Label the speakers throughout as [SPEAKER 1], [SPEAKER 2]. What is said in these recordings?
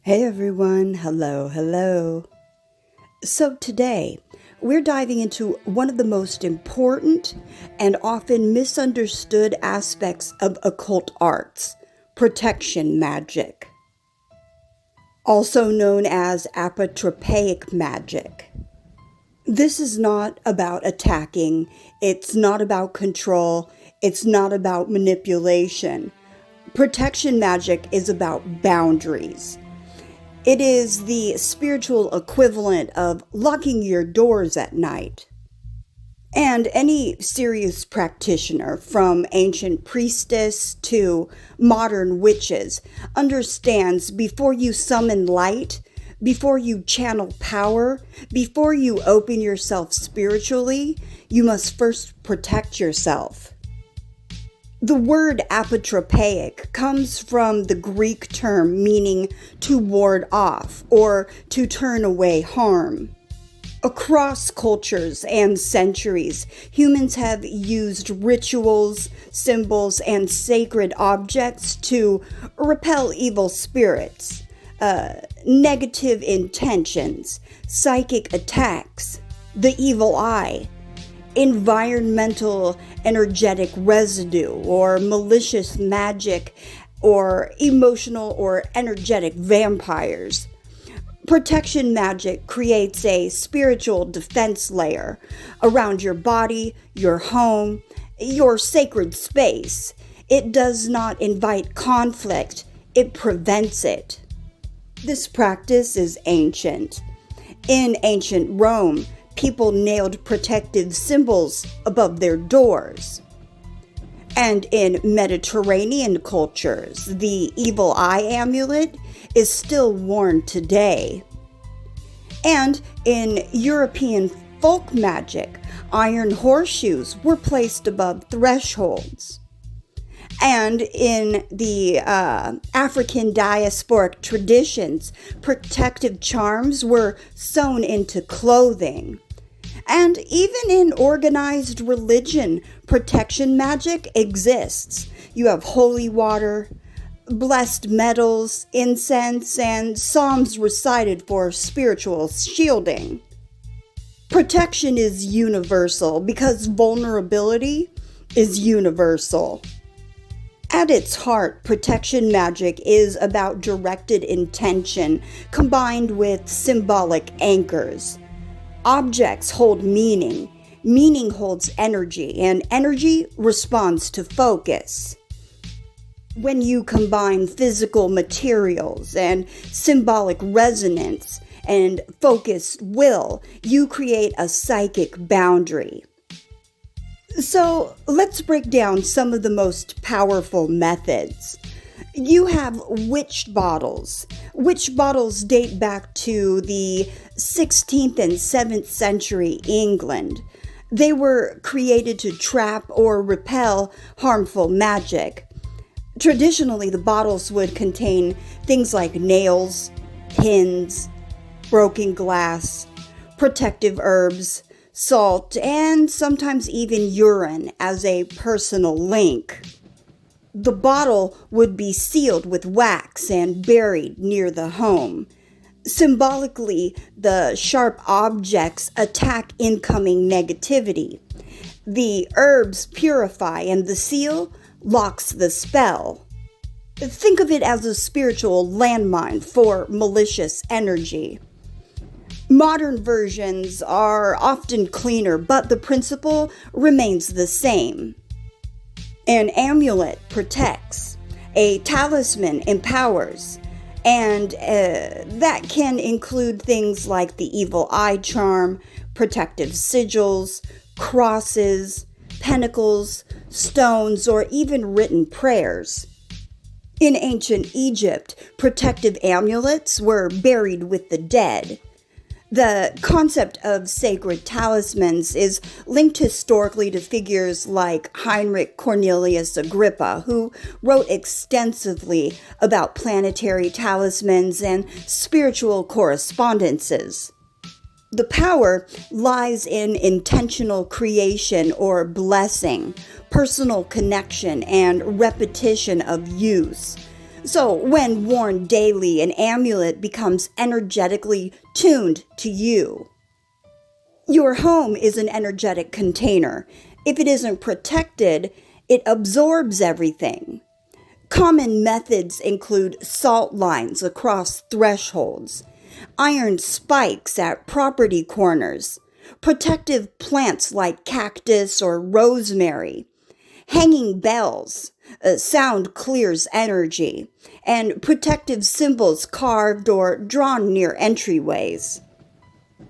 [SPEAKER 1] Hey everyone, hello. So today, we're diving into one of the most important and often misunderstood aspects of occult arts, protection magic, also known as apotropaic magic. This is not about attacking, it's not about control, it's not about manipulation. Protection magic is about boundaries. It is the spiritual equivalent of locking your doors at night. And any serious practitioner, from ancient priestess to modern witches, understands before you summon light, before you channel power, before you open yourself spiritually, you must first protect yourself. The word apotropaic comes from the Greek term meaning to ward off or to turn away harm. Across cultures and centuries, humans have used rituals, symbols, and sacred objects to repel evil spirits, negative intentions, psychic attacks, the evil eye, environmental energetic residue, or malicious magic, or emotional or energetic vampires. Protection magic creates a spiritual defense layer around your body, your home, your sacred space. It does not invite conflict, it prevents it. This practice is ancient. In ancient Rome, people nailed protective symbols above their doors. And in Mediterranean cultures, the evil eye amulet is still worn today. And in European folk magic, iron horseshoes were placed above thresholds. And in the African diasporic traditions, protective charms were sewn into clothing. And even in organized religion, protection magic exists. You have holy water, blessed metals, incense, and psalms recited for spiritual shielding. Protection is universal because vulnerability is universal. At its heart, protection magic is about directed intention combined with symbolic anchors. Objects hold meaning, meaning holds energy, and energy responds to focus. When you combine physical materials and symbolic resonance and focused will, you create a psychic boundary. So let's break down some of the most powerful methods. You have witch bottles. Witch bottles date back to the 16th and 7th century England. They were created to trap or repel harmful magic. Traditionally, the bottles would contain things like nails, pins, broken glass, protective herbs, salt, and sometimes even urine as a personal link. The bottle would be sealed with wax and buried near the home. Symbolically, the sharp objects attack incoming negativity. The herbs purify, and the seal locks the spell. Think of it as a spiritual landmine for malicious energy. Modern versions are often cleaner, but the principle remains the same. An amulet protects, a talisman empowers, and that can include things like the evil eye charm, protective sigils, crosses, pentacles, stones, or even written prayers. In ancient Egypt, protective amulets were buried with the dead. The concept of sacred talismans is linked historically to figures like Heinrich Cornelius Agrippa, who wrote extensively about planetary talismans and spiritual correspondences. The power lies in intentional creation or blessing, personal connection, and repetition of use. So, when worn daily, an amulet becomes energetically tuned to you. Your home is an energetic container. If it isn't protected, it absorbs everything. Common methods include salt lines across thresholds, iron spikes at property corners, protective plants like cactus or rosemary, hanging bells, sound clears energy, and protective symbols carved or drawn near entryways.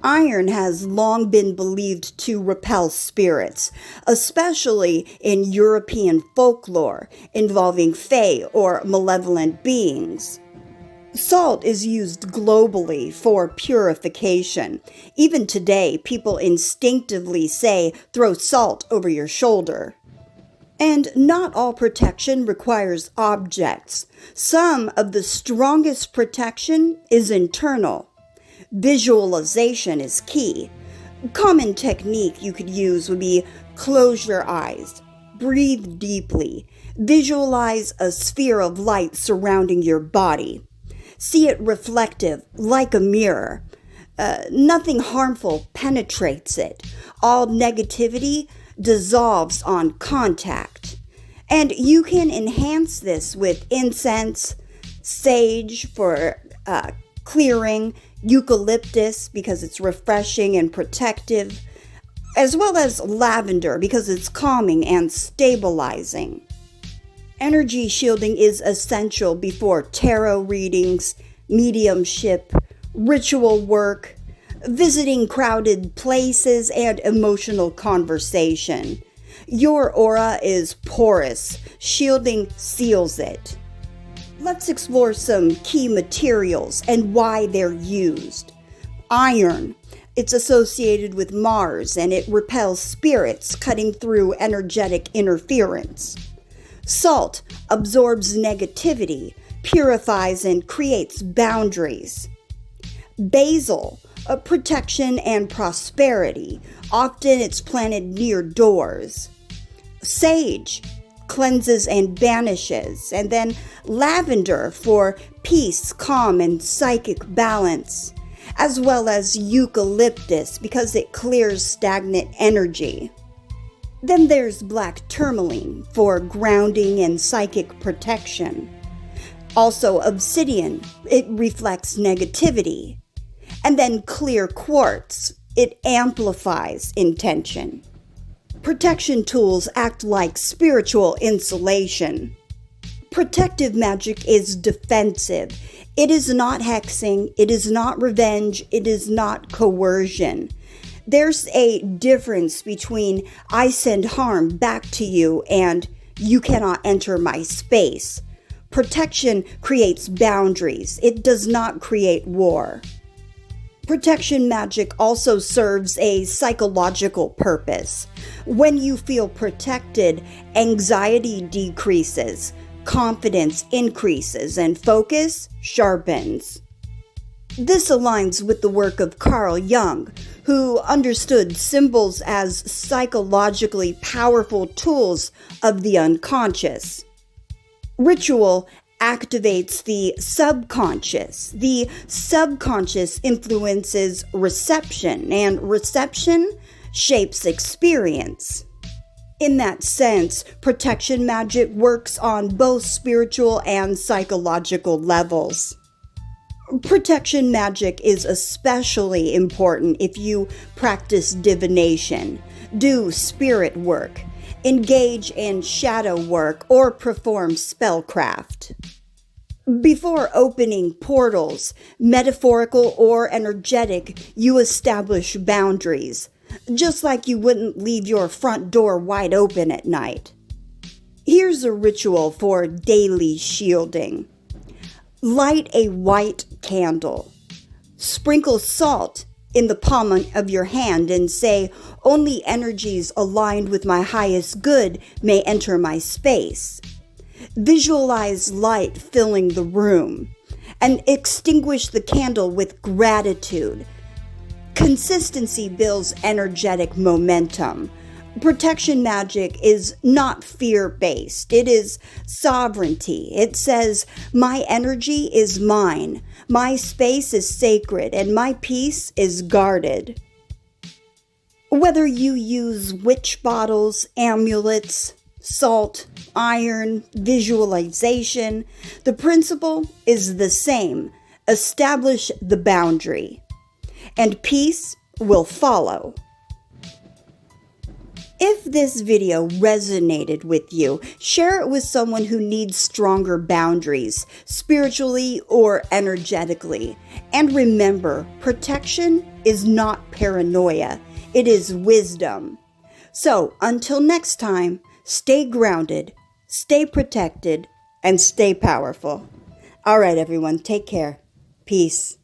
[SPEAKER 1] Iron has long been believed to repel spirits, especially in European folklore involving fae or malevolent beings. Salt is used globally for purification. Even today, people instinctively say, "Throw salt over your shoulder." And not all protection requires objects. Some of the strongest protection is internal. Visualization is key. Common technique you could use would be close your eyes, breathe deeply, visualize a sphere of light surrounding your body. See it reflective, like a mirror. Nothing harmful penetrates it. All negativity dissolves on contact. And you can enhance this with incense, sage for clearing, eucalyptus because it's refreshing and protective, as well as lavender because it's calming and stabilizing. Energy shielding is essential before tarot readings, mediumship, ritual work, visiting crowded places, and emotional conversation. Your aura is porous. Shielding seals it. Let's explore some key materials and why they're used. Iron. It's associated with Mars and it repels spirits, cutting through energetic interference. Salt absorbs negativity, purifies, and creates boundaries. Basil, a protection and prosperity. Often it's planted near doors. Sage cleanses and banishes. And then lavender for peace, calm, and psychic balance. As well as eucalyptus because it clears stagnant energy. Then there's black tourmaline for grounding and psychic protection. Also obsidian, it reflects negativity. And then clear quartz, it amplifies intention. Protection tools act like spiritual insulation. Protective magic is defensive. It is not hexing, it is not revenge, it is not coercion. There's a difference between I send harm back to you and you cannot enter my space. Protection creates boundaries. It does not create war. Protection magic also serves a psychological purpose. When you feel protected, anxiety decreases, confidence increases, and focus sharpens. This aligns with the work of Carl Jung, who understood symbols as psychologically powerful tools of the unconscious. Ritual activates the subconscious. The subconscious influences reception, and reception shapes experience. In that sense, protection magic works on both spiritual and psychological levels. Protection magic is especially important if you practice divination, do spirit work, engage in shadow work, or perform spellcraft. Before opening portals, metaphorical or energetic, you establish boundaries, just like you wouldn't leave your front door wide open at night. Here's a ritual for daily shielding. Light a white candle. Sprinkle salt in the palm of your hand and say, "Only energies aligned with my highest good may enter my space." Visualize light filling the room and extinguish the candle with gratitude. Consistency builds energetic momentum. Protection magic is not fear-based. It is sovereignty. It says, my energy is mine, my space is sacred, and my peace is guarded. Whether you use witch bottles, amulets, salt, iron, visualization, the principle is the same. Establish the boundary, and peace will follow. If this video resonated with you, share it with someone who needs stronger boundaries, spiritually or energetically. And remember, protection is not paranoia, it is wisdom. So, until next time, stay grounded, stay protected, and stay powerful. All right, everyone, take care. Peace.